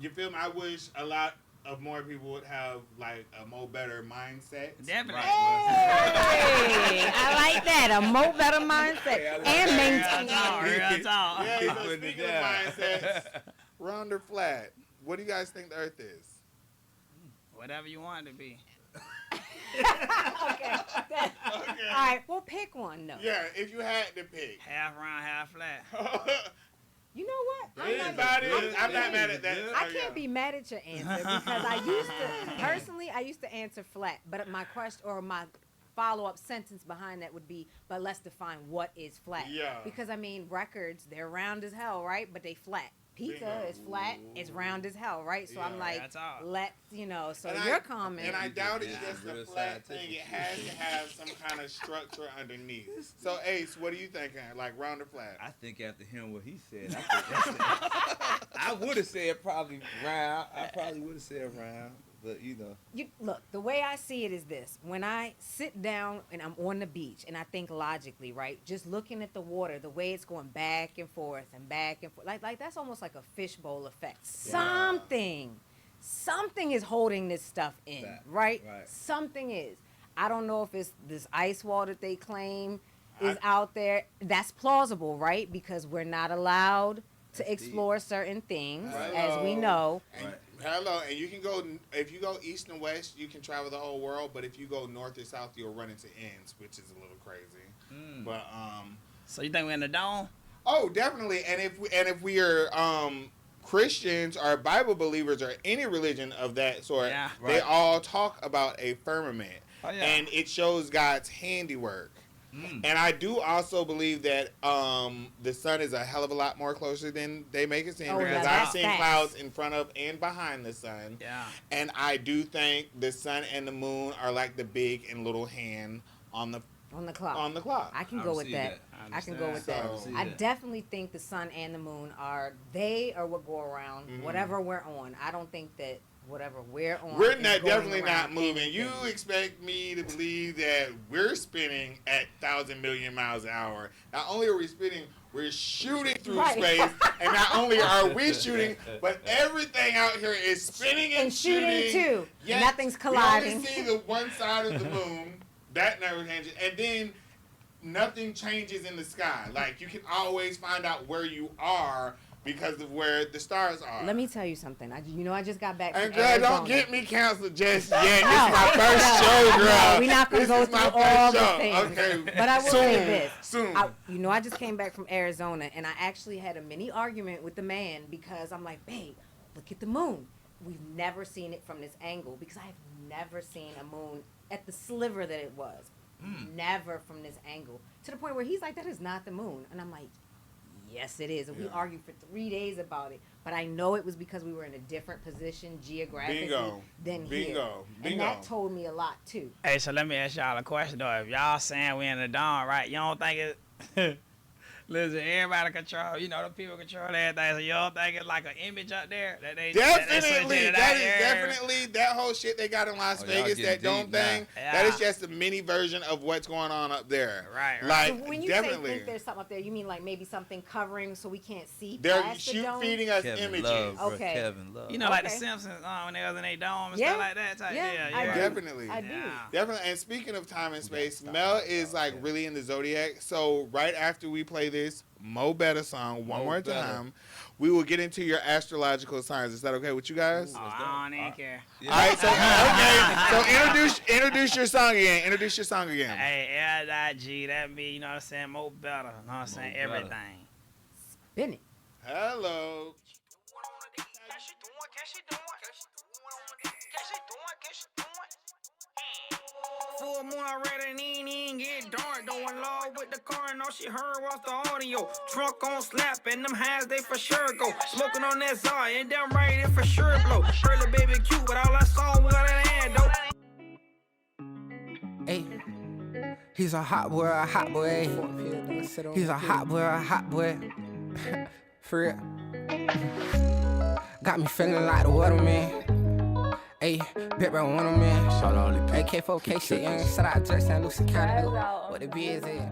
You feel me? I wish a lot of more people would have like a more better mindset. Definitely. Hey, I like that. A more better mindset and maintain. Real talk. Yeah, so speaking of mindsets, round or flat, what do you guys think the Earth is? Whatever you want it to be. Okay. All right, we'll pick one though. Yeah, if you had to pick. Half round, half flat. You know what? I'm not mad at that. I can't be mad at your answer because I used to answer flat, but my question or my follow-up sentence behind that would be, but let's define what is flat. Yeah. Because I mean, records, they're round as hell, right? But they flat. Pizza is flat, it's round as hell, right? So I'm like, let's, so your comment. And I doubt it's just a flat thing. It has to have some kind of structure underneath. So, Ace, what are you thinking? Like round or flat? I think after hearing what he said, I would have said probably round. I probably would have said round. But Look, the way I see it is this. When I sit down and I'm on the beach and I think logically, right? Just looking at the water, the way it's going back and forth and back and forth. Like that's almost like a fishbowl effect. Yeah. Something is holding this stuff in, right? Something is. I don't know if it's this ice wall that they claim is out there. That's plausible, right? Because we're not allowed to explore certain things, as we know. Hello, and you can go, if you go east and west, you can travel the whole world, but if you go north or south, you'll run into ends, which is a little crazy. But so you think we're in the dome? Oh, definitely. And if we are Christians or Bible believers or any religion of that sort, they all talk about a firmament. And it shows God's handiwork. And I do also believe that the sun is a hell of a lot more closer than they make it seem, because I've seen clouds in front of and behind the sun. Yeah. And I do think the sun and the moon are like the big and little hand on the clock. I can go with that. I can go with that. I definitely think the sun and the moon are what go around whatever we're on. I don't think that whatever we're on. We're definitely not moving. Anything. You expect me to believe that we're spinning at 1,000 million miles an hour. Not only are we spinning, we're shooting through space. And not only are we shooting, but everything out here is spinning and shooting too. Yet nothing's colliding. We only see the one side of the moon. That never changes. And then nothing changes in the sky. Like, you can always find out where you are because of where the stars are. Let me tell you something. I just got back from Arizona. And girl, don't get me canceled just yet. This is my first show, girl. No, we're not going to go through all the things. Okay. But I will say this. Soon. I just came back from Arizona, and I actually had a mini argument with the man because I'm like, babe, look at the moon. We've never seen it from this angle because I have never seen a moon at the sliver that it was. Never from this angle. To the point where he's like, that is not the moon. And I'm like, yes, it is. And we argued for 3 days about it. But I know it was because we were in a different position geographically than here. And that told me a lot, too. Hey, so let me ask y'all a question, though. If y'all saying we in the dawn, right, you don't think it... Listen, everybody control, the people control everything. So you don't think it's like an image up there? That they definitely, that whole shit they got in Las Vegas, that dome thing, that is just a mini version of what's going on up there. Right. Like, so when you think there's something up there, you mean like maybe something covering so we can't see they're past the dome? feeding us images. Okay. Kevin Love. Like the Simpsons when they was in their dome and stuff like that. Definitely. I do. Definitely. And speaking of time and space, Mel is like really in the zodiac. So right after we play this 𝗀𝗏 song one more time, we will get into your astrological signs. Is that okay with you guys? I don't even care. All right, so introduce your song again. Introduce your song again. Hey, L-I-G, that be, you know what I'm saying, 𝗀𝗏, you know what I'm saying, everything. Spin it. Hello. Full moon already, and ain't get dark. Going low with the car and all she heard was the audio. Trunk on slap and them hands they for sure go. Smoking on that Czar and them right it for sure blow. Early baby cute, but all I saw was that hand though. Hey, he's a hot boy, a hot boy. He's a hot boy, a hot boy. For real. Got me feeling like the waterman. Ayy, bit right one of man. AK4K shit, young. Shout out Jacksonville, Louisiana. What the B is it?